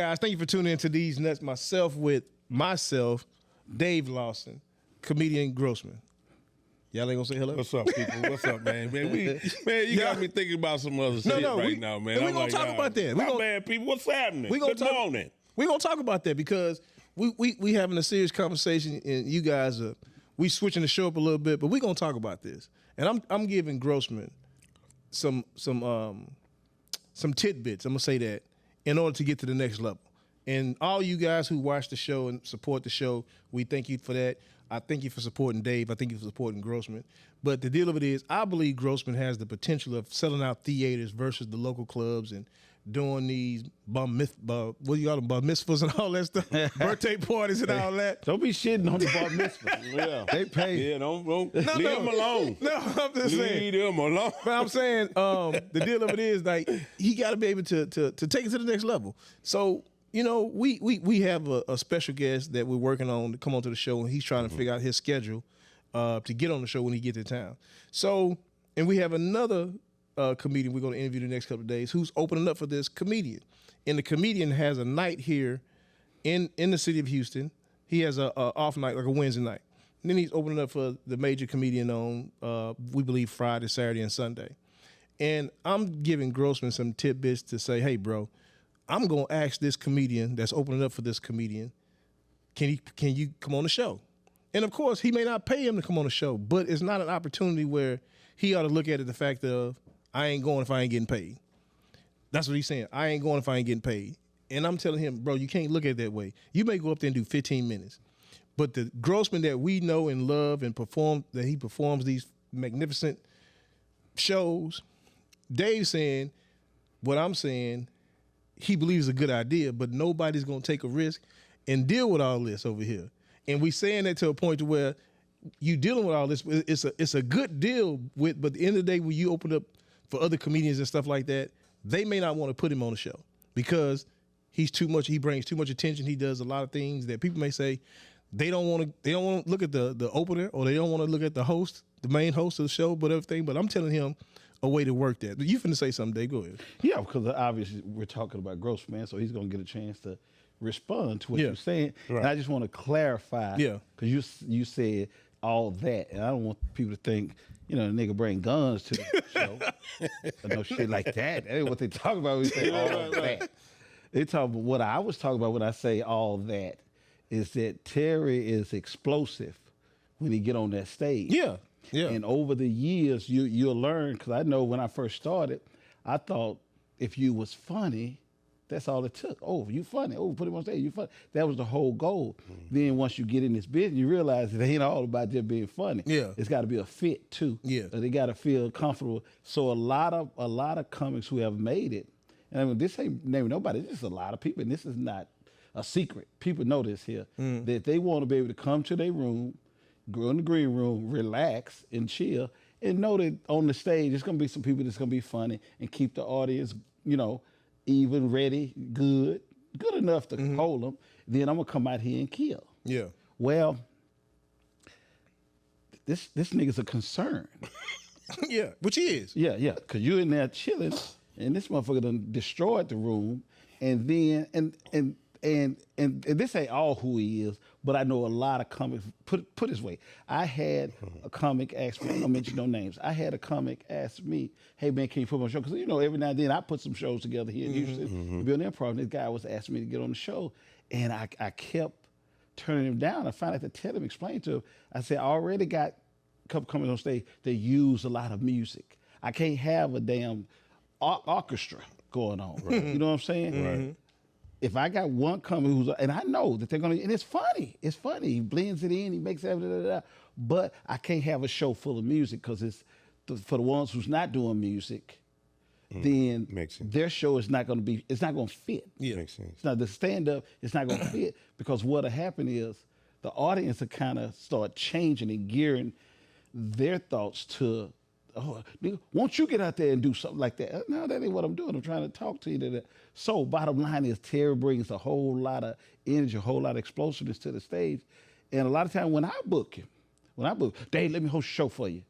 guys, thank you for tuning in to DeezNutz. Myself, Dave Lawson, comedian Grossmann. Y'all ain't gonna say hello? What's up, people? What's up, man? You got me thinking about some other shit right now, man. We're gonna talk about that. Man, people, what's happening? Good morning. We're gonna talk about that because we having a serious conversation, and you guys we switching the show up a little bit, but we're gonna talk about this. And I'm giving Grossmann some tidbits. I'm gonna say that in order to get to the next level. And all you guys who watch the show and support the show, we thank you for that. I thank you for supporting Dave. I thank you for supporting Grossmann. But the deal of it is, I believe Grossmann has the potential of selling out theaters versus the local clubs and doing these bar mitzvahs and all that stuff, birthday parties and all that. Don't be shitting on the bar mitzvahs. Yeah, they pay. Yeah, don't leave them alone. No, I'm just saying. Leave them alone. But I'm saying the deal of it is, like, he got to be able to take it to the next level. So, you know, we have a special guest that we're working on to come onto the show, and he's trying to figure out his schedule to get on the show when he gets to town. So, and we have another comedian we're going to interview the next couple of days who's opening up for this comedian. And the comedian has a night here in the city of Houston. He has a off night, like a Wednesday night. And then he's opening up for the major comedian on, we believe, Friday, Saturday, and Sunday. And I'm giving Grossmann some tidbits to say, hey, bro, I'm going to ask this comedian that's opening up for this comedian, can you come on the show? And of course, he may not pay him to come on the show, but it's not an opportunity where he ought to look at it the fact of, I ain't going if I ain't getting paid. That's what he's saying. I ain't going if I ain't getting paid. And I'm telling him, bro, you can't look at it that way. You may go up there and do 15 minutes. But the Grossmann that we know and love and he performs these magnificent shows, Dave's saying what I'm saying, he believes a good idea, but nobody's going to take a risk and deal with all this over here. And we saying that to a point to where you dealing with all this, it's a good deal with, but at the end of the day, when you open up for other comedians and stuff like that, they may not want to put him on the show because he's too much. He brings too much attention. He does a lot of things that people may say they don't want to look at the opener, or they don't want to look at the host, the main host of the show, but everything. But I'm telling him a way to work that. You finna say something, Dave? Go ahead. Yeah, because obviously we're talking about Grossmann, so he's going to get a chance to respond to what you're saying. Right. And I just want to clarify, because you said all that, and I don't want people to think, the nigga bring guns to the show. Or no shit like that. That ain't what they talk about when we say all that. They talk about what I was talking about when I say all that is that Terry is explosive when he get on that stage. Yeah. Yeah. And over the years, you'll learn, because I know when I first started, I thought if you was funny, that's all it took. Oh, you funny. Oh, put him on stage. You funny. That was the whole goal. Then once you get in this business, you realize it ain't all about just being funny. Yeah. It's got to be a fit too. Yeah. They got to feel comfortable. So a lot of comics who have made it, and I mean, this ain't naming nobody. This is a lot of people, and this is not a secret. People know this here, that they want to be able to come to their room, go in the green room, relax and chill, and know that on the stage, there's going to be some people that's going to be funny and keep the audience, even, ready, good enough to hold them. Then I'm going to come out here and kill. Yeah. Well, this nigga's a concern. Yeah, which he is. Yeah, because you're in there chilling, and this motherfucker done destroyed the room, and then, and this ain't all who he is, but I know a lot of comics. Put it this way, I had a comic ask me, I don't mention no names, I had a comic ask me, hey man, can you put me on a show? Because every now and then I put some shows together here in Houston, building an improv, and this guy was asking me to get on the show, and I kept turning him down. I finally had to tell him, explain to him, I said, I already got a couple coming on stage that use a lot of music. I can't have a damn orchestra going on. Right. You know what I'm saying? Right. If I got one coming and I know that they're gonna, and it's funny. He blends it in, he makes it, but I can't have a show full of music because for the ones who's not doing music, then their show is not gonna fit. Yeah, makes sense. It's not the stand up. It's not gonna fit because what'll happen is the audience will kind of start changing and gearing their thoughts to, oh, nigga, won't you get out there and do something like that? No, that ain't what I'm doing. I'm trying to talk to you. So bottom line is Terry brings a whole lot of energy, a whole lot of explosiveness to the stage. And a lot of times when I book him, Dave, let me host a show for you.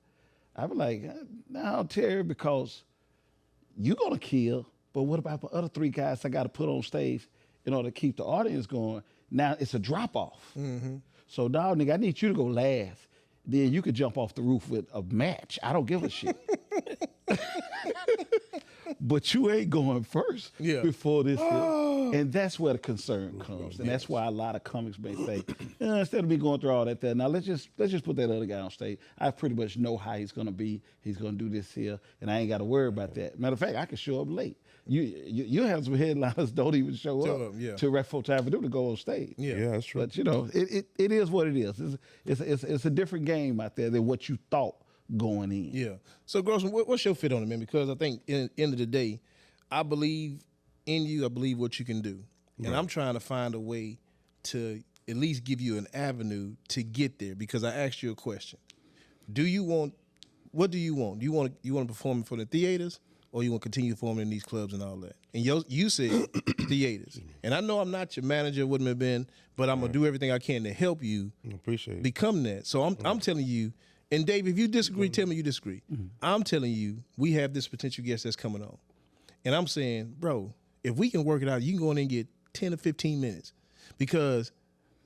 I be like, no, Terry, because you're going to kill, but what about the other three guys I got to put on stage in order to keep the audience going. Now it's a drop off. So now, nigga, I need you to go last. Then you could jump off the roof with a match. I don't give a shit. But you ain't going first before this. And that's where the concern comes. And that's why a lot of comics may say, instead of me going through all that there, now let's just put that other guy on stage. I pretty much know how he's gonna be. He's gonna do this here, and I ain't gotta worry about that. Matter of fact, I can show up late. You have some headliners don't even show up to rest for time for them to go on stage. Yeah, that's true. But you know, it is what it is. It's a different game out there than what you thought going in. Yeah. So Grossman, what's your fit on it, man? Because I think in the end of the day, I believe in you. I believe what you can do, and I'm trying to find a way to at least give you an avenue to get there. Because I asked you a question: what do you want? Do you want to perform for the theaters, or you want to continue performing in these clubs and all that? And you said theaters, and I know I'm not your manager, wouldn't have been, but I'm gonna do everything I can to help you become that. So I'm telling you. And Dave, if you disagree, tell me you disagree. I'm telling you, we have this potential guest that's coming on. And I'm saying, bro, if we can work it out, you can go in and get 10 or 15 minutes. Because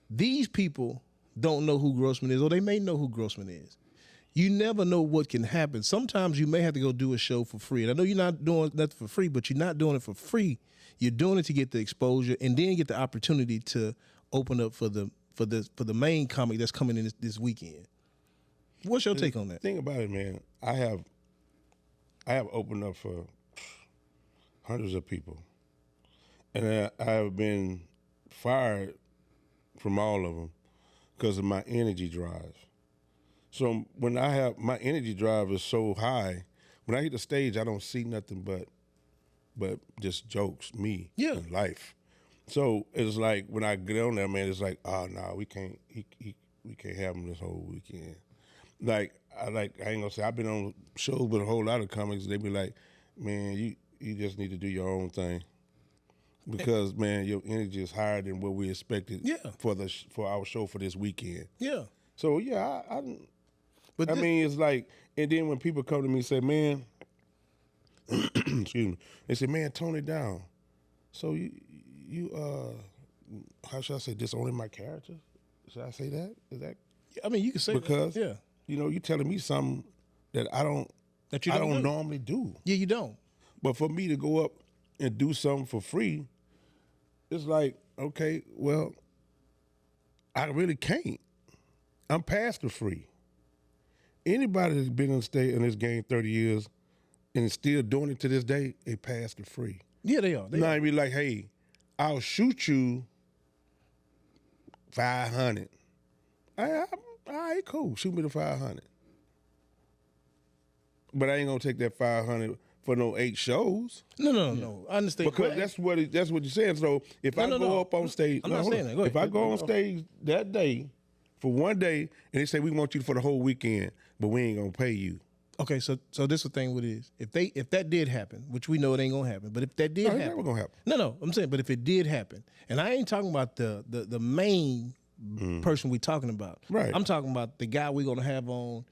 these people don't know who Grossman is, or they may know who Grossman is. You never know what can happen. Sometimes you may have to go do a show for free. And I know you're not doing nothing for free, but you're not doing it for free. You're doing it to get the exposure and then get the opportunity to open up for the main comic that's coming in this weekend. What's your take on that? Think about it, man. I have opened up for hundreds of people, and I have been fired from all of them because of my energy drive. So when my energy drive is so high, when I hit the stage, I don't see nothing but just jokes, me, and life. So it's like when I get on there, man, it's like, oh no, we can't have him this whole weekend. I ain't gonna say I've been on shows with a whole lot of comics. They be like, man, you just need to do your own thing because man, your energy is higher than what we expected for our show for this weekend. Yeah. So yeah, I mean, it's like, and then when people come to me and say, man, excuse me, they say, man, tone it down. So you how should I say, disowning my character? Should I say that? Is that? I mean, you can say because that. You know, you telling me something that I don't normally do. Yeah, you don't. But for me to go up and do something for free, it's like, okay, well, I really can't. I'm past the free. Anybody that's been on stage in this game 30 years and is still doing it to this day, they passed the free. Yeah, they are. Now be like, hey, I'll shoot you 500. All right, cool. Shoot me the 500. But I ain't gonna take that 500 for no 8 shows. No. I understand. Because that's what you're saying. So if I go up on stage, I'm not saying that. Go ahead. If I go on stage that day for one day and they say we want you for the whole weekend, but we ain't gonna pay you. Okay, so this is the thing with it is if that did happen, which we know it ain't gonna happen, but if that did happen, it's never gonna happen. No, I'm saying, but if it did happen, and I ain't talking about the main person we talking about. Right. I'm talking about the guy we're gonna have on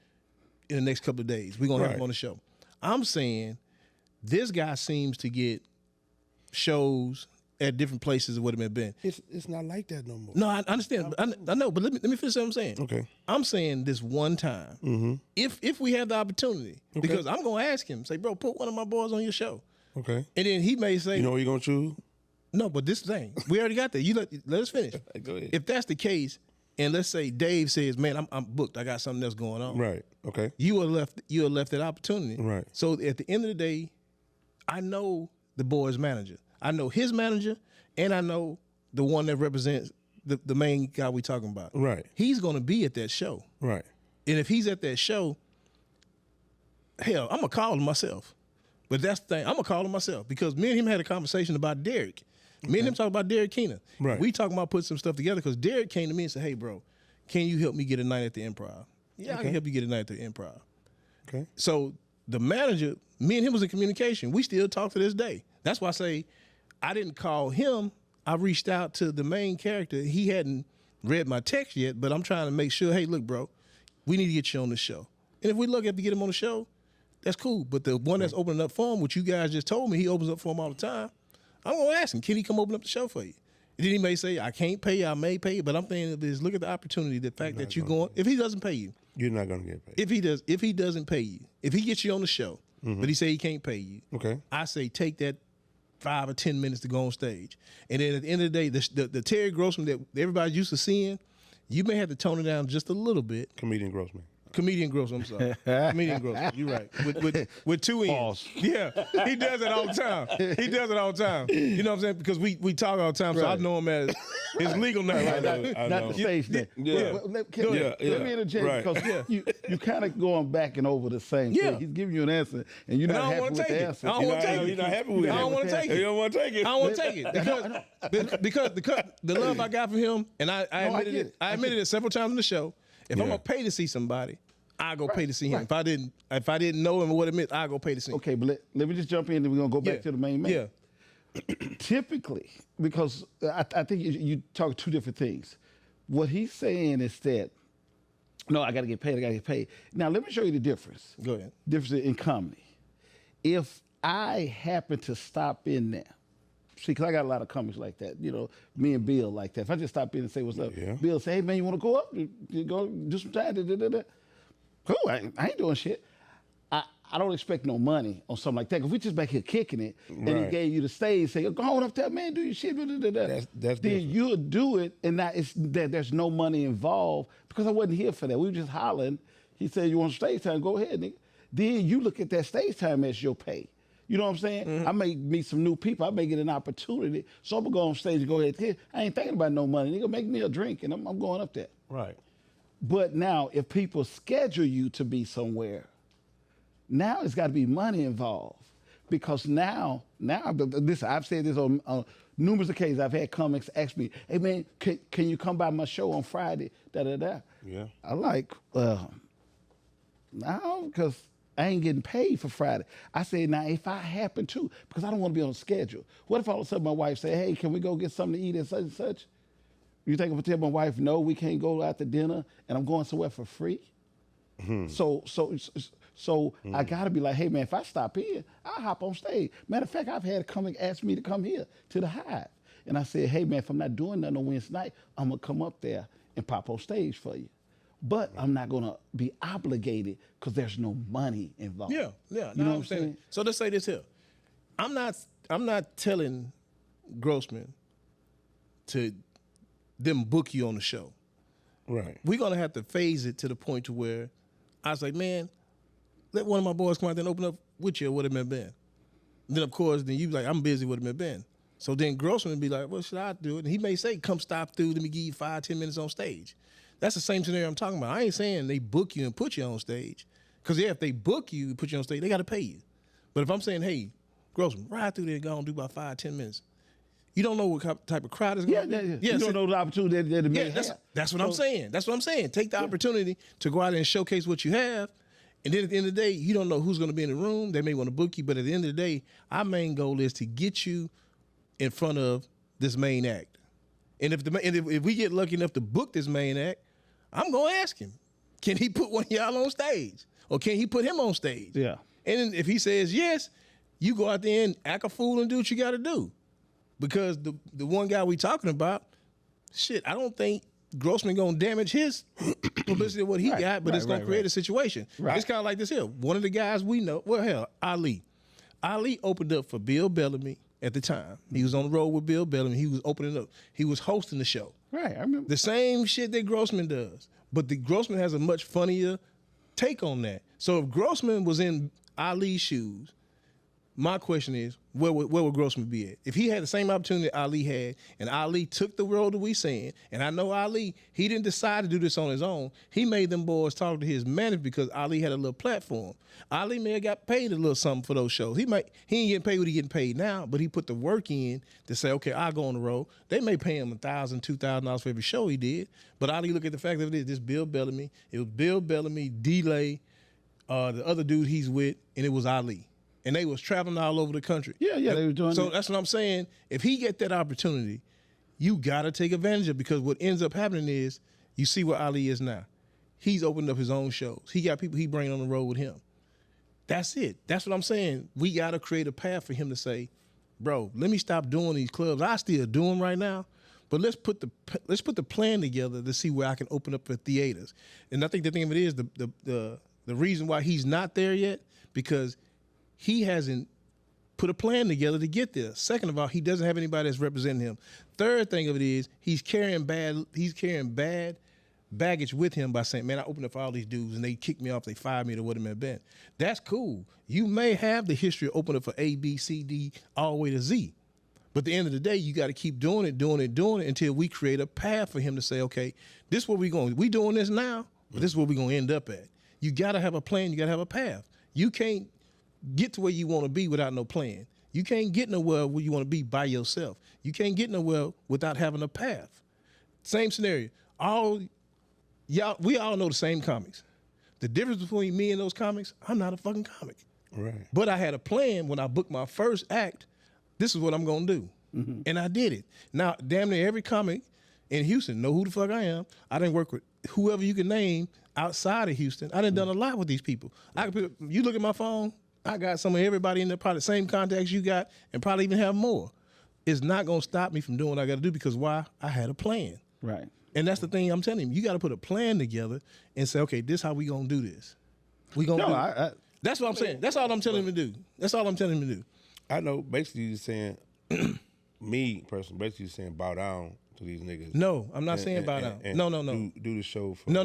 in the next couple of days. We're gonna have him on the show. I'm saying this guy seems to get shows at different places of what it may have been. It's not like that no more. No, I understand. I know, but let me finish what I'm saying. Okay. I'm saying this one time, if we have the opportunity, because I'm gonna ask him, say, bro, put one of my boys on your show. Okay. And then he may say, you know what you're gonna choose? No, but this thing, we already got that. You let us finish. Go ahead. If that's the case, and let's say Dave says, man, I'm booked. I got something else going on. Right. Okay. You are left that opportunity. Right. So at the end of the day, I know the boy's manager. I know his manager, and I know the one that represents the main guy we talking about. Right. He's going to be at that show. Right. And if he's at that show, hell, I'm going to call him myself. But that's the thing. I'm going to call him myself because me and him had a conversation about Derek. Me and him talking about Derek Keener. Right. We talking about putting some stuff together because Derek came to me and said, hey, bro, can you help me get a night at the Improv? Yeah, I can help you get a night at the Improv. Okay. So the manager, me and him was in communication. We still talk to this day. That's why I say I didn't call him. I reached out to the main character. He hadn't read my text yet, but I'm trying to make sure, hey, look, bro, we need to get you on the show. And if we lucky enough to get him on the show, that's cool. But the one that's opening up for him, which you guys just told me he opens up for him all the time, I'm going to ask him, can he come open up the show for you? And then he may say, I can't pay you, I may pay you, but I'm saying is look at the opportunity, the fact that you're going, if he doesn't pay you. You're not going to get paid. If he doesn't pay you, if he gets you on the show, but he say he can't pay you, Okay. I say take that 5 or 10 minutes to go on stage. And then at the end of the day, the Terry Grossman that everybody's used to seeing, you may have to tone it down just a little bit. Comedian Grossman. Comedian Grossman, I'm sorry. Comedian Grossman, you're right. With 2 N's. Yeah, he does it all the time. He does it all the time. You know what I'm saying? Because we talk all the time, so I know him as his legal name. Not the stage thing. Yeah. Let me interject because you kind of going back and over the same thing. He's giving you an answer, and you're not happy with the answer. I don't want to take it. You're not happy with it. I don't want to take it. You don't want to take it. I don't want to take it because the love I got from him, and I admitted it several times in the show. If I'm gonna pay to see somebody, I go pay to see him. If I didn't know him or what it meant, I go pay to see him. Okay, but let me just jump in, and we're gonna go back to the main man. Yeah. Typically, because I think you talk 2 different things. What he's saying is that, no, I got to get paid. I got to get paid. Now, let me show you the difference. Go ahead. Difference in comedy. If I happen to stop in there, see, because I got a lot of comics like that. You know, me and Bill like that. If I just stop in and say, what's up? Yeah. Bill say, hey, man, you want to go up? You go do some time? Cool, I ain't doing shit. I don't expect no money on something like that. If we just back here kicking it, and he gave you the stage, say, go on up there, man, do your shit. That's then different. you'll do it, and there's no money involved because I wasn't here for that. We were just hollering. He said, you want stage time? Go ahead, nigga. Then you look at that stage time as your pay. You know what I'm saying? Mm-hmm. I may meet some new people. I may get an opportunity. So I'm going to go on stage and go ahead. I ain't thinking about no money. Nigga, make me a drink, and I'm going up there. Right. But now, if people schedule you to be somewhere, now it's got to be money involved. Because now, listen, I've said this on numerous occasions. I've had comics ask me, hey, man, can you come by my show on Friday? Yeah. I like, no, because I ain't getting paid for Friday. I say, now, if I happen to, because I don't want to be on schedule. What if all of a sudden my wife say, hey, can we go get something to eat at such and such? You think I'm going to tell my wife, no, we can't go out to dinner, and I'm going somewhere for free? Mm-hmm. So I got to be like, hey, man, if I stop here, I'll hop on stage. Matter of fact, I've had a comic ask me to come here to the Hive. And I said, hey, man, if I'm not doing nothing on Wednesday night, I'm going to come up there and pop on stage for you. But I'm not going to be obligated because there's no money involved. Yeah. You know what I'm saying? So let's say this here. I'm not telling Grossman to them book you on the show. Right. We're going to have to phase it to the point to where I was like, man, let one of my boys come out there and open up with you or what it may have been. Then, of course, then you be like, I'm busy, what it may have been. So then Grossman would be like, well, should I do it? And he may say, come stop through, let me give you 5-10 minutes on stage. That's the same scenario I'm talking about. I ain't saying they book you and put you on stage. Because, if they book you and put you on stage, they got to pay you. But if I'm saying, hey, Grossman, ride through there and go and do about 5-10 minutes. You don't know what type of crowd is going to be. You don't know the opportunity that it may have. That's what I'm saying. That's what I'm saying. Take the opportunity to go out and showcase what you have. And then at the end of the day, you don't know who's going to be in the room. They may want to book you. But at the end of the day, our main goal is to get you in front of this main act. And if we get lucky enough to book this main act, I'm going to ask him, can he put one of y'all on stage? Or can he put him on stage? Yeah. And if he says yes, you go out there and act a fool and do what you got to do. Because the one guy we talking about, shit, I don't think Grossman gonna damage his publicity of what he got, but it's gonna create a situation. Right. It's kind of like this here. One of the guys we know, well, hell, Ali. Ali opened up for Bill Bellamy at the time. He was on the road with Bill Bellamy. He was opening up. He was hosting the show. Right, I remember. The same shit that Grossman does, but the Grossman has a much funnier take on that. So if Grossman was in Ali's shoes, my question is, where would Grossman be at? If he had the same opportunity Ali had, and Ali took the road that we saying, and I know Ali, he didn't decide to do this on his own. He made them boys talk to his manager because Ali had a little platform. Ali may have got paid a little something for those shows. He ain't getting paid what he getting paid now, but he put the work in to say, okay, I'll go on the road. They may pay him $1,000, $2,000 for every show he did, but Ali look at the fact that this Bill Bellamy. It was Bill Bellamy, D-Lay, the other dude he's with, and it was Ali. And they was traveling all over the country. Yeah, they were doing so that's what I'm saying. If he get that opportunity, you got to take advantage of it because what ends up happening is you see where Ali is now. He's opened up his own shows. He got people he bring on the road with him. That's it. That's what I'm saying. We got to create a path for him to say, bro, let me stop doing these clubs. I still do them right now, but let's put the plan together to see where I can open up for theaters. And I think the thing of it is the reason why he's not there yet, because he hasn't put a plan together to get there. Second of all, he doesn't have anybody that's representing him. Third thing of it is he's carrying bad baggage with him by saying, man, I opened up for all these dudes and they kicked me off, they fired me, or whatever it may have been. That's cool. You may have the history of opening up for A, B, C, D, all the way to Z. But at the end of the day, you got to keep doing it until we create a path for him to say, okay, this is where we're going. We doing this now, but this is where we're going to end up at. You got to have a plan. You got to have a path. You can't get to where you want to be without no plan. You can't get nowhere where you want to be by yourself. You can't get nowhere without having a path. Same scenario. We all know the same comics. The difference between me and those comics, I'm not a fucking comic. Right. But I had a plan when I booked my first act. This is what I'm going to do. Mm-hmm. And I did it. Now, damn near every comic in Houston know who the fuck I am. I didn't work with whoever you can name outside of Houston. I done done a lot with these people. You look at my phone, I got some of everybody in there, probably the same contacts you got, and probably even have more. It's not going to stop me from doing what I got to do, because why? I had a plan. Right. And that's the thing I'm telling him. You got to put a plan together and say, okay, this is how we going to do this. We going to do it. That's what I'm saying. That's all I'm telling him to do. That's all I'm telling him to do. I know, basically you're saying, me personally, basically you're saying bow down to these niggas. No, I'm not saying bow down. No. Do the show for... No.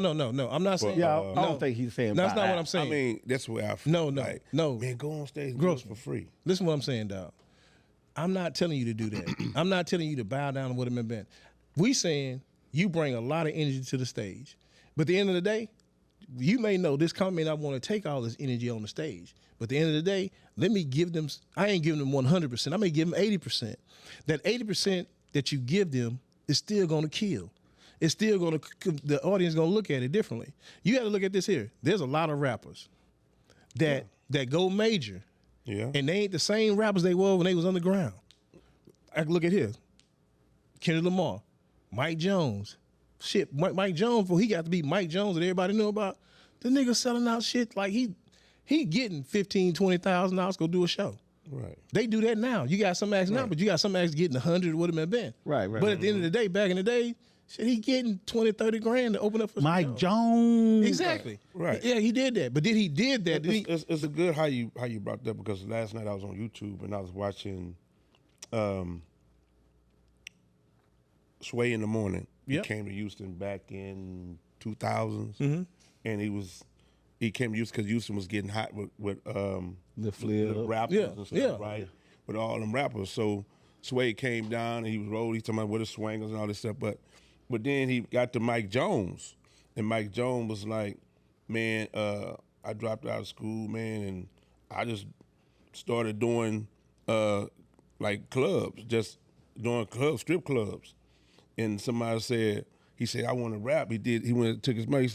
I'm not saying... Yeah, I don't think he's saying that's bow not out. what I'm saying. I mean, that's where I feel No. Man, go on stage and Grossman, do it for free. Listen to what I'm saying, dog. I'm not telling you to do that. I'm not telling you to bow down to what it may be. We saying you bring a lot of energy to the stage. But at the end of the day, you may know this company may not want to take all this energy on the stage. But at the end of the day, let me give them, I ain't giving them 100%. I may give them 80%. That 80% that you give them is still going to kill. It's still going to, the audience going to look at it differently. You got to look at this here. There's a lot of rappers that go major. Yeah. And they ain't the same rappers they were when they was underground. I can look at here. Kendrick Lamar, Mike Jones. Shit, Mike Jones, before he got to be Mike Jones that everybody knew about, the nigga selling out shit like he getting $15,000, $20,000 to go do a show. Right. They do that now. You got some acts now, but you got some acts getting 100 or what it may have been. Right. But at the end of the day, back in the day, shit, he getting 20, 30 grand to open up for Mike show. Jones. Exactly. Right. Yeah, he did that. But he did that. It's a good how you brought that, because last night I was on YouTube and I was watching Sway in the Morning. Yep. He came to Houston back in 2000s, and he came to Houston because Houston was getting hot with the rappers and stuff, right? With all them rappers. So Sway came down and he was rolling. He's talking about with the swangers and all this stuff. But then he got to Mike Jones, and Mike Jones was like, man, I dropped out of school, man, and I just started doing like clubs, just doing clubs, strip clubs. And somebody said, he said, I want to rap. He went, took his money.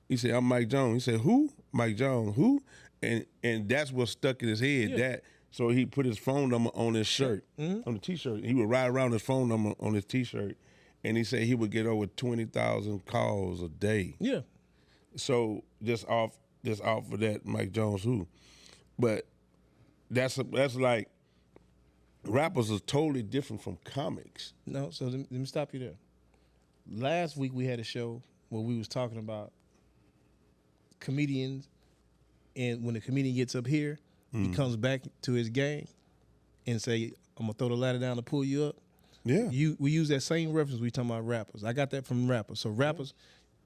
He said, I'm Mike Jones. He said, who? Mike Jones, who? And that's what stuck in his head. Yeah. So he put his phone number on his shirt, on the T-shirt. He would ride around his phone number on his T-shirt, and he said he would get over 20,000 calls a day. Yeah. So just off of that, Mike Jones, who? But that's like, rappers are totally different from comics. No, so let me stop you there. Last week we had a show where we was talking about comedians, and when the comedian gets up here, he comes back to his gang and say, I'm gonna throw the ladder down to pull you up. Yeah. We use that same reference we talking about rappers. I got that from rappers. So rappers,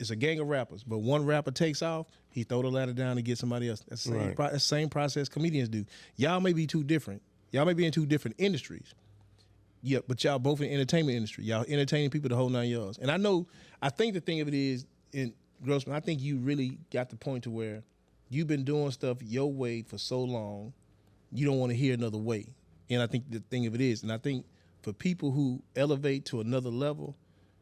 it's a gang of rappers, but one rapper takes off, he throw the ladder down to get somebody else. That's the same process comedians do. Y'all may be too different. Y'all may be in two different industries. Yeah, but y'all both in the entertainment industry. Y'all entertaining people the whole 9 yards. And I think the thing of it is, in Grossman, I think you really got the point to where you've been doing stuff your way for so long, you don't want to hear another way. And I think the thing of it is, and I think for people who elevate to another level,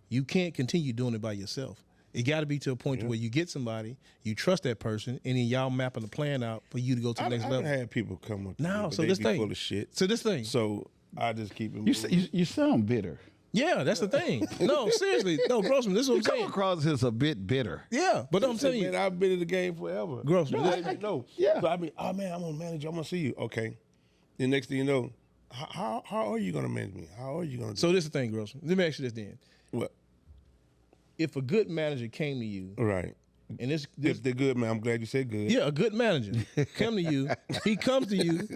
you can't continue doing it by yourself. It got to be to a point to where you get somebody, you trust that person, and then y'all mapping the plan out for you to go to the next level. I've had people come up to me, No, but so they this be thing. full of shit. So this thing. So I just keep it moving. You sound bitter. Yeah, that's the thing. No, seriously. No, Grossman, this is what I'm You come saying. across as a bit bitter. Yeah, but I'm telling you. Man, I've been in the game forever. Grossman. No. Yeah. So I mean, oh man, I'm gonna manage you. I'm gonna see you. Okay. The next thing you know, How are you gonna manage me? How are you gonna? So this is the thing, Grossman. Let me ask you this then. What? If a good manager came to you, Right. and this If they're good, man, I'm glad you said good. yeah, a good manager come to you, he comes to you,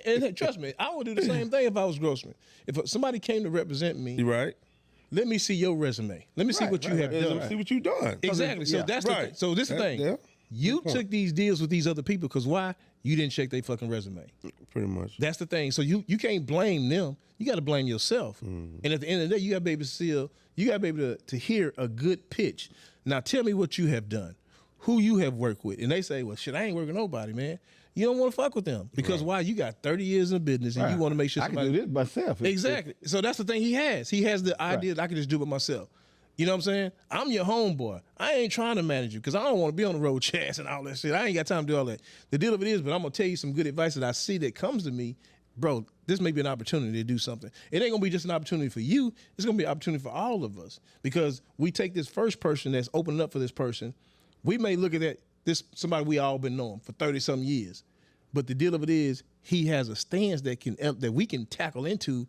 and trust me, I would do the same thing if I was Grossman. If somebody came to represent me, You right? let me see your resume. Let me see what you have done. See what you done. Exactly. So Yeah. that's the thing. So this is the thing. Yeah. You took these deals with these other people because why? You didn't check their fucking resume. Pretty much. That's the thing. So you can't blame them. You got to blame yourself. And at the end of the day, you got to be able to see. You got to be able to hear a good pitch. Now tell me what you have done, who you have worked with, and they say, "Well, shit, I ain't working with nobody, man." You don't want to fuck with them because why? You got 30 years in business and you want to make sure I can somebody do this myself. Exactly. So that's the thing he has. He has the idea that I can just do it myself. You know what I'm saying? I'm your homeboy. I ain't trying to manage you because I don't want to be on the road chats and all that shit. I ain't got time to do all that. The deal of it is, but I'm going to tell you some good advice that I see that comes to me. Bro, this may be an opportunity to do something. It ain't going to be just an opportunity for you. It's going to be an opportunity for all of us because we take this first person that's opening up for this person. We may look at that, this somebody we all been knowing for 30-something years. But the deal of it is, he has a stance that we can tackle into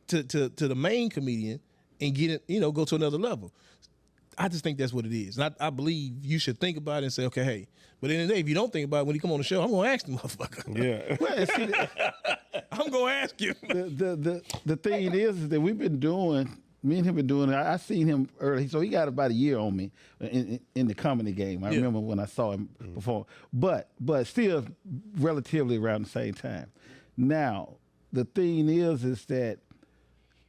to the main comedian and get it, go to another level. I just think that's what it is. And I believe you should think about it and say, okay, hey. But in the day, if you don't think about it, when he come on the show, I'm going to ask the motherfucker. Yeah. Well, see, I'm going to ask him. the thing is that we've been doing. Me and him been doing it. I seen him early, so he got about a year on me in the comedy game. I remember when I saw him perform, but still relatively around the same time. Now the thing is that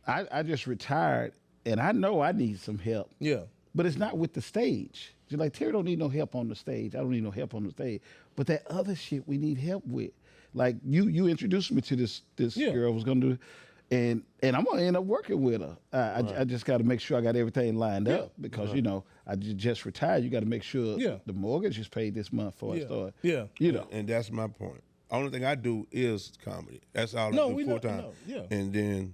I just retired, and I know I need some help. Yeah. But it's not with the stage. You're like, Terry don't need no help on the stage. I don't need no help on the stage. But that other shit we need help with. Like you introduced me to this girl I was gonna do. And I'm gonna end up working with her. I just got to make sure I got everything lined up because I just retired. You got to make sure the mortgage is paid this month before I start. Yeah, And that's my point. Only thing I do is comedy. That's all I do full time. And then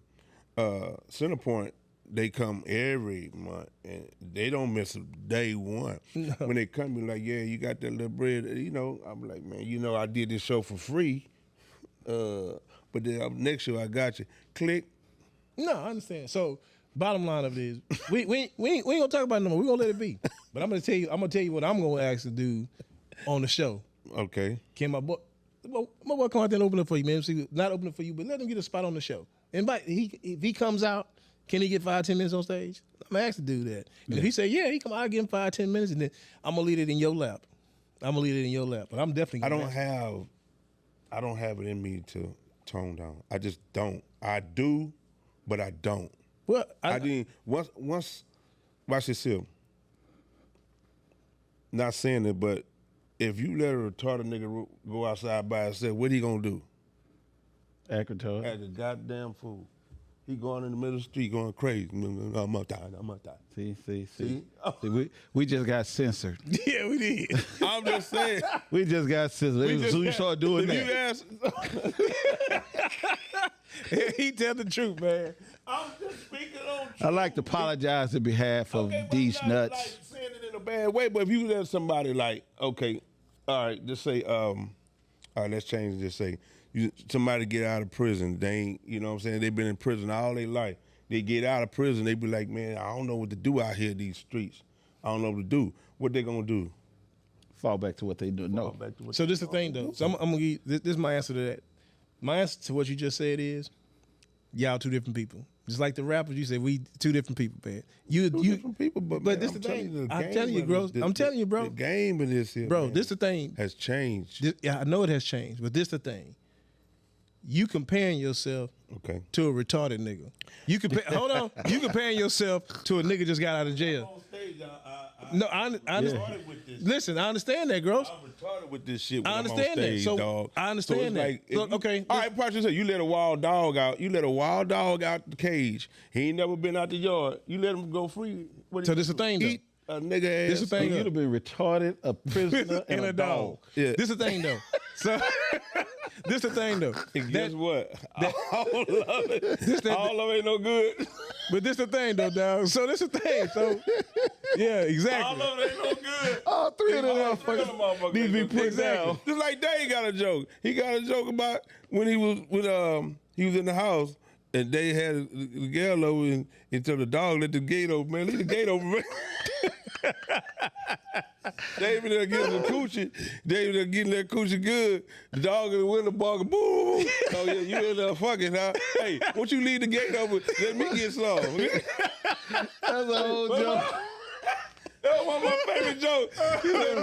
Centerpoint, they come every month and they don't miss a day one. No. When they come, be like, yeah, you got that little bread. I'm like, man, I did this show for free. But then next show I got you. Click. No, I understand. So bottom line of it is we ain't gonna talk about it no more. We're gonna let it be. But I'm gonna tell you what I'm gonna ask to do on the show. Okay. Can my boy come out there and open up for you, man? See, not open up for you, but let him get a spot on the show. Invite if he comes out, can he get 5-10 minutes on stage? I'm gonna ask to do that. And if he say, yeah, he come out, I'll give him 5-10 minutes, and then I'm gonna leave it in your lap. But I'm definitely gonna I don't have it in me to tone down. I just don't. I do, but I don't. Well, I didn't once watch this here. Not saying it, but if you let a retarded nigga go outside by himself, what he gonna do? Act retarded. Act a goddamn fool. He going in the middle of the street going crazy. I'm gonna die. See, we just got censored. Yeah, we did. I'm just saying. We just got censored. So you start doing that. He tell the truth, man. I'm just speaking on truth. I like to apologize on behalf of DeezNutz. Like saying it in a bad way, but if you let somebody like, okay, all right, just say, all right, let's change it. Just say, somebody get out of prison. They ain't, you know what I'm saying? They've been in prison all their life. They get out of prison, they be like, man, I don't know what to do out here in these streets. I don't know what to do. What they gonna do? Fall back to what they do. No. So this is the thing, though. So I'm gonna give you, this is my answer to that. My answer to what you just said is, y'all two different people. Just like the rappers, you said we two different people, man. You different people, but man, this the thing. I'm telling you, bro. I'm telling you, bro. The game in this here, bro. Man, this the thing has changed. I know it has changed, but this the thing. You comparing yourself to a retarded nigga. You hold on. You comparing yourself to a nigga just got out of jail. On stage, No, I understand. Listen, I understand that, Gross. I'm retarded with this shit. I understand that. So dog. I understand that. Like, Look, okay. All right, part you said you let a wild dog out. You let a wild dog out the cage. He ain't never been out the yard. You let him go free. So this the thing, though. Eat a nigga ass. This the thing. You'd have been retarded, a prisoner, and a dog. Yeah. This the thing, though. So this the thing, though. Guess what? All of it. All of it ain't no good. But this the thing, though, dog. So this the thing. So yeah, exactly. All of it ain't no good. All three of them motherfuckers need to be put down. Just like Dave got a joke. He got a joke about when he was with he was in the house. And they had the girl over until the dog let the gate open, man. Leave the gate open, man. David there getting the coochie. David there getting that coochie good. The dog in the window barking, boo. Oh, yeah, you in there fucking, huh? Hey, won't you leave the gate open? Let me get some. That's a whole joke. That was my favorite joke. He said,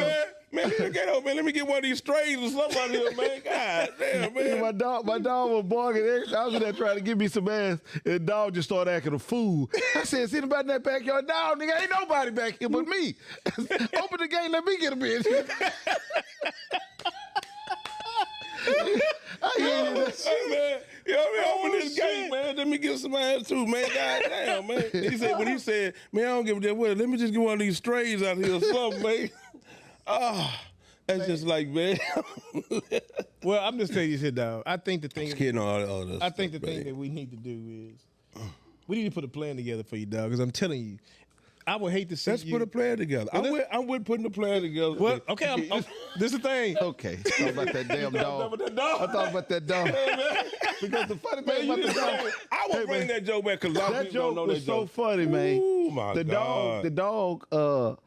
man, leave the gate open, man. Let me get one of these strays or something out here, man. God damn, man. My dog was barking. I was in there trying to give me some ass, and the dog just started acting a fool. I said, "See about in that backyard? No, nigga, ain't nobody back here but me. Open the gate, and let me get a bitch." Hey, man. Open this gate, man. Let me get some ass too, man. God damn, man. He said, when he said, man, I don't give a damn what. Let me just get one of these strays out here or something, man. That's just like, man. Well, I'm just telling you shit, dog. I think the thing. Just kidding on all this. I think the thing that we need to do is we need to put a plan together for you, dog. Because I'm telling you, I would hate to see Let's you. put a plan together. I'm with putting the plan together. Well, okay, this is the thing. Okay, thought about that damn dog. I thought about that dog. Because the funny thing about the dog, I will bring that joke back because a lot of that people don't know joke that was so joke. funny, man. Oh my The God. dog.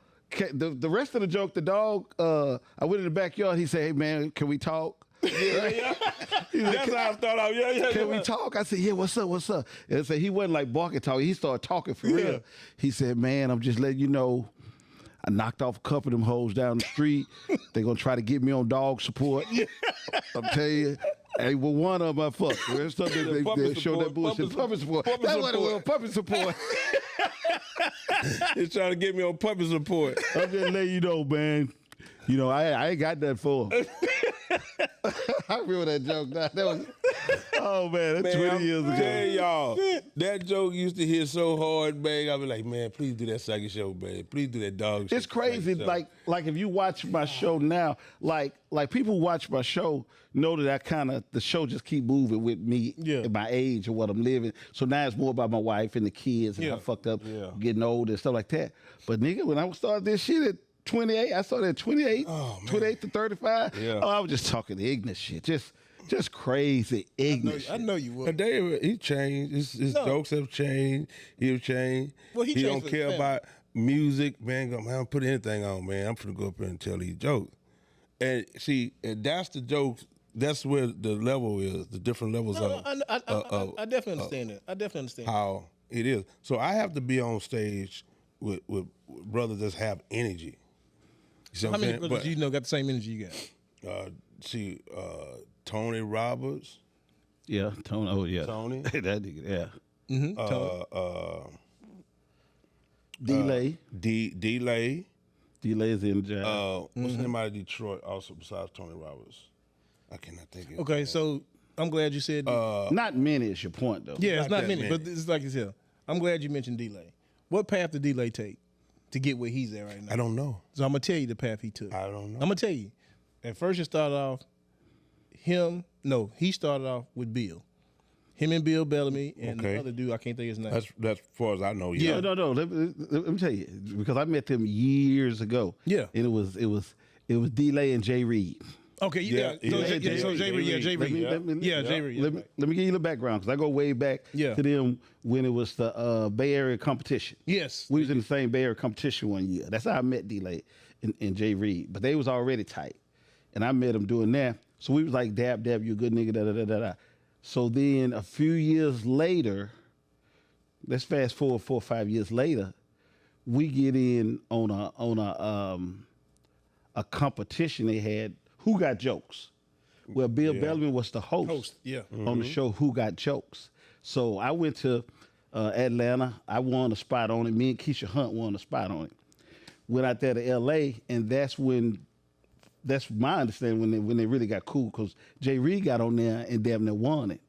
The rest of the joke, the dog. I went in the backyard. He said, "Hey man, can we talk?" Yeah. That's how I start out. Yeah. Can we talk? I said, "Yeah, what's up?" And so he wasn't like barking talking. He started talking for real. He said, "Man, I'm just letting you know, I knocked off a couple of them hoes down the street. They're gonna try to get me on dog support. I'm telling you." Hey, well, one of them I fucked. There's something they show that bullshit. Puppy support. That's what it was, puppy support. He's trying to get me on puppy support. I'm just letting you know, man. You know, I ain't got that for him. I remember that joke. That was, oh, man, that's 20 years ago. Tell y'all, that joke used to hit so hard, man. I'd be like, man, please do that second show, man. Please do that dog show. It's crazy. Like if you watch my show now, like people watch my show know that the show just keep moving with me at my age and what I'm living. So now it's more about my wife and the kids and how fucked up getting old and stuff like that. But nigga, when I started this shit at 28, I started at 28, 28 to 35. Yeah. Oh, I was just talking ignorant shit. Just crazy ignorant shit. I know you would. But David, he changed. His jokes have changed. He've changed. Well, he don't changed for his care family. about music, man. I don't put anything on, man. I'm finna go up there and tell these jokes. And see, and that's the jokes. That's where the level is. The different levels of. I definitely understand that. I definitely understand how it is. So I have to be on stage with brothers that have energy. You see what How I'm many saying? brothers you know got the same energy you got? Tony Roberts. Yeah, Tony. Oh, yeah. Tony. That nigga, yeah. D-Lay. D-Lay. D-Lay's in the job. What's the name out of Detroit also besides Tony Roberts? I cannot think of it. Okay, so I'm glad you said. Not many is your point, though. yeah, it's not not that many, many. but it's like you said. I'm glad you mentioned D-Lay. What path did D-Lay take to get where he's at right now? I don't know. So I'm gonna tell you the path he took. I don't know. I'm gonna tell you. At first, it started off he started off with Bill. Him and Bill Bellamy and the other dude, I can't think his name. That's as far as I know. Yeah. No. Let me tell you, because I met them years ago. Yeah. And it was D-Lay and Jay Reed. Okay, Yeah, So Jay Reed, Jay Reed. Jay Reed. Let me give you a little background, because I go way back to them when it was the Bay Area competition. Yes. We was in the same Bay Area competition one year. That's how I met D-Lay and Jay Reed. But they was already tight. And I met them doing that. So we was like, dab, you a good nigga, da-da-da-da-da. So then a few years later, let's fast forward 4 or 5 years later, we get in on a competition they had, Who Got Jokes? Well, Bill Bellamy was the host on the show Who Got Jokes. So I went to Atlanta. I won a spot on it. Me and Keisha Hunt won a spot on it. Went out there to L.A., and that's my understanding when they really got cool, because Jay Reed got on there and damn near won it.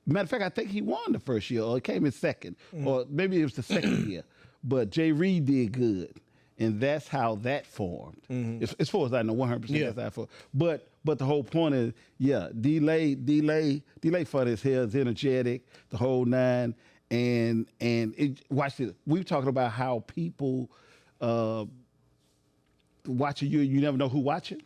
Matter of fact, I think he won the first year, or it came in second, or maybe it was the second year. But Jay Reed did good, and that's how that formed. As far as I know, 100% that's how it formed. But the whole point is, D-Lay funny as hell, is energetic, the whole nine, and watch this. We were talking about how people watching you never know who watching.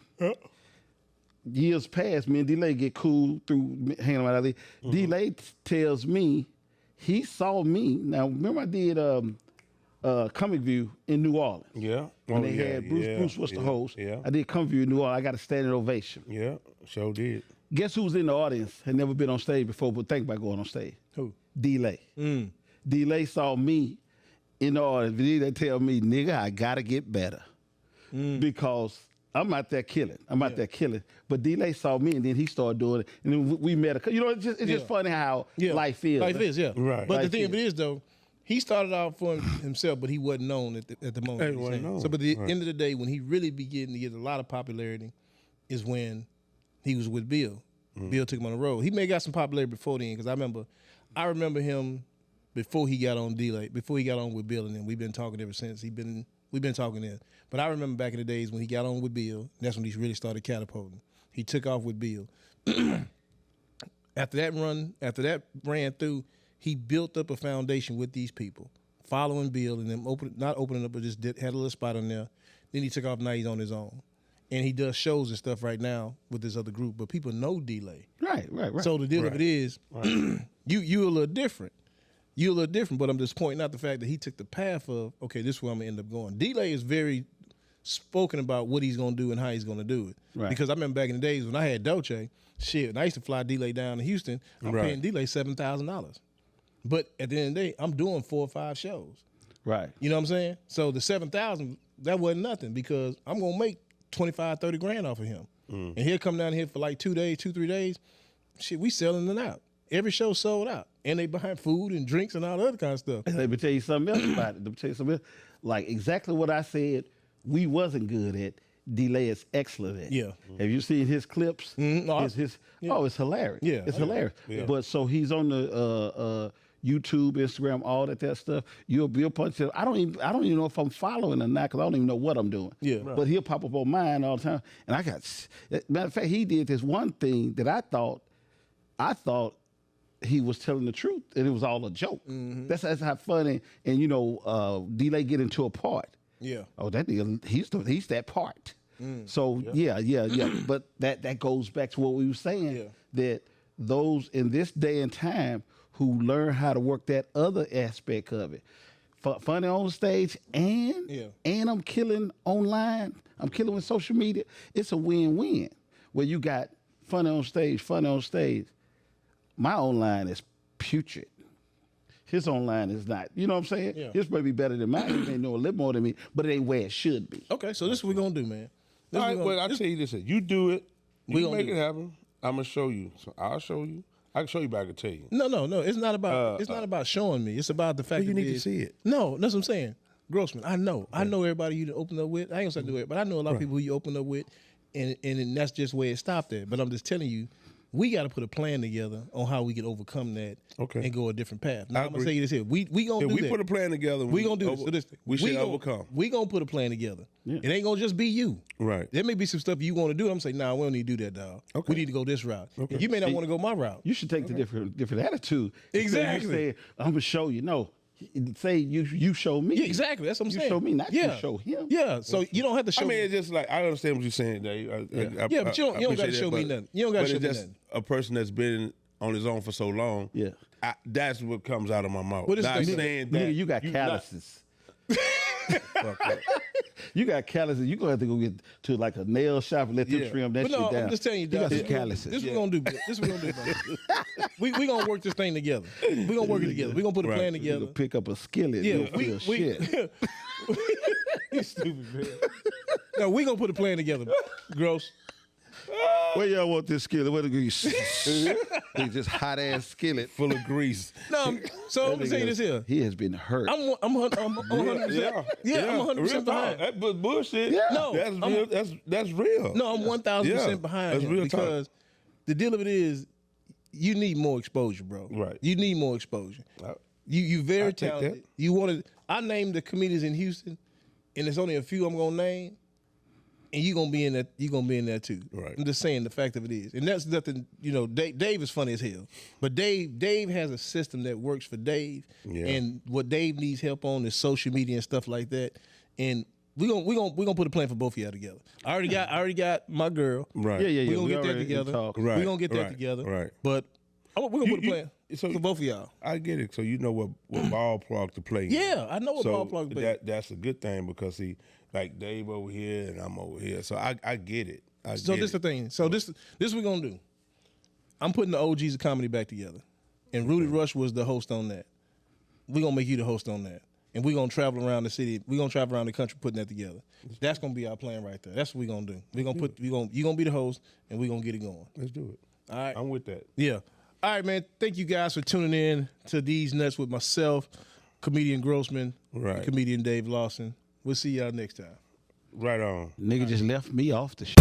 years past, me and D-Lay get cool through hanging out. D-Lay tells me he saw me. Now, remember I did Comic View in New Orleans. Yeah. When they had Bruce was the host. Yeah. I did Comic View in New Orleans. I got a standing ovation. Yeah, sure did. Guess who's in the audience? Had never been on stage before, but think about going on stage. Who? D-Lay. D-Lay saw me in the audience. D-Lay tell me, nigga, I gotta get better. Because I'm out there killing. But D-Lay saw me, and then he started doing it. And then we met. You know, it's just funny how life is. Life is, yeah. Right. But Life the thing of it is, though, he started out for himself, but he wasn't known at the moment. He wasn't known. So, but at the end of the day, when he really began to get a lot of popularity is when he was with Bill. Bill took him on the road. He may have got some popularity before then, because I remember him before he got on D-Lay, before he got on with Bill, and then we've been talking ever since. We've been talking then. But I remember back in the days when he got on with Bill, that's when he really started catapulting. He took off with Bill. After that ran through, he built up a foundation with these people, following Bill and them not opening up, but just had a little spot on there. Then he took off. Now he's on his own, and he does shows and stuff right now with this other group. But people know D-Lay. Right. So the deal of it is, you a little different. You're a little different, but I'm just pointing out the fact that he took the path of, okay, this is where I'm going to end up going. D-Lay is very spoken about what he's going to do and how he's going to do it. Right. Because I remember back in the days when I had Dolce, and I used to fly D-Lay down to Houston, I'm paying D-Lay $7,000. But at the end of the day, I'm doing 4 or 5 shows. Right. You know what I'm saying? So the $7,000, that wasn't nothing, because I'm going to make 25, 30 grand off of him. And he'll come down here for like 2 days, 2, 3 days. Shit, we selling it out. Every show sold out. And they behind food and drinks and all that other kind of stuff. Let me tell you something else about it. Let me tell you something else. Like exactly what I said we wasn't good at, D-Lay is excellent at. Yeah. Have you seen his clips? Oh, it's hilarious. Yeah. It's hilarious. Yeah. But so he's on the YouTube, Instagram, all that stuff. You'll punch it. I don't even know if I'm following or not, because I don't even know what I'm doing. Yeah. Right. But he'll pop up on mine all the time. And matter of fact, he did this one thing that I thought he was telling the truth, and it was all a joke. That's how funny. And D-Lay get into a part. Yeah. Oh, that nigga, he's that part. So yeah. But that goes back to what we were saying, that those in this day and time who learn how to work that other aspect of it, funny on stage, and I'm killing online. I'm killing with social media. It's a win-win where you got funny on stage. My online is putrid. His online is not. You know what I'm saying? Yeah. His may be better than mine. He may know a little more than me, but it ain't where it should be. Okay, so this is what we're going to do, man. All right, well, I'll tell you this. You do it. We You gonna make do it happen. I'm going to show you. So I'll show you. I can show you, but I can tell you. No. It's not about showing me. It's about the fact you that need to see it. No, that's what I'm saying. Grossman, I know everybody you open up with. I ain't gonna say do it, but I know a lot of people who you open up with, and that's just where it stopped at. But I'm just telling you, we got to put a plan together on how we can overcome that and go a different path. Now, I'm going to say this here. We going to do that. We put a plan together. We going to do this. So we should overcome. We going to put a plan together. Yeah. It ain't going to just be you. Right. There may be some stuff you want to do. I'm going to say, nah, we don't need to do that, dog. Okay. We need to go this route. Okay. You may not want to go my route. You should take the different attitude. Exactly. Say, I'm going to show you. No. Say you show me. Yeah, exactly. That's what I'm saying. You show me, not you show him. Yeah. So you don't have to show me. I mean, it's just like, I understand what you're saying, Dave. But you don't got to show me nothing. You don't got to show me nothing. A person that's been on his own for so long. Yeah. That's what comes out of my mouth. What is not that? saying that you got calluses. You got calluses. You're going to have to go get to like a nail shop and let them trim that shit down. I'm just telling you, got some calluses. This is what we're going to do. This is what we're going to do, bro. we going to work this thing together. We're going to work it together. We're going to put a plan together. Pick up a skillet. Yeah, shit. You stupid, man. No, we're going to put a plan together, Gross. Where y'all want this skillet? Where the grease? It's just hot ass skillet full of grease. No, so I'm gonna tell you this here. He has been hurt. I'm 100%. Yeah, I'm 100% behind. That bullshit. Yeah. No, that's real. No, I'm 1,000% behind that's him real because talk. The deal of it is, you need more exposure, bro. Right. You need more exposure. You very talented. You wanted. I named the comedians in Houston, and there's only a few I'm gonna name. And you're gonna be in that. You're gonna be in there too. Right. I'm just saying the fact of it is, and that's nothing. Dave is funny as hell, but Dave has a system that works for Dave. Yeah. And what Dave needs help on is social media and stuff like that. And We gonna put a plan for both of y'all together. I already got my girl. Right. Yeah. We gonna get that together. Right. We gonna get that Right. together. Right. But we're gonna put a plan for both of y'all. I get it. So you know what ballpark to play in. Yeah, I know what ballpark to play. That's a good thing because he like Dave over here and I'm over here. So I get it. So this the thing. So this we gonna do. I'm putting the OGs of comedy back together, and Rudy Rush was the host on that. We gonna make you the host on that, and we gonna travel around the city. We gonna travel around the country putting that together. That's gonna be our plan right there. That's what we gonna do. You gonna be the host, and we gonna get it going. Let's do it. All right. I'm with that. Yeah. All right, man. Thank you guys for tuning in to DeezNutz with myself, comedian Grossman, Right. comedian Dave Lawson. We'll see y'all next time. Right on. Nigga just left me off the show.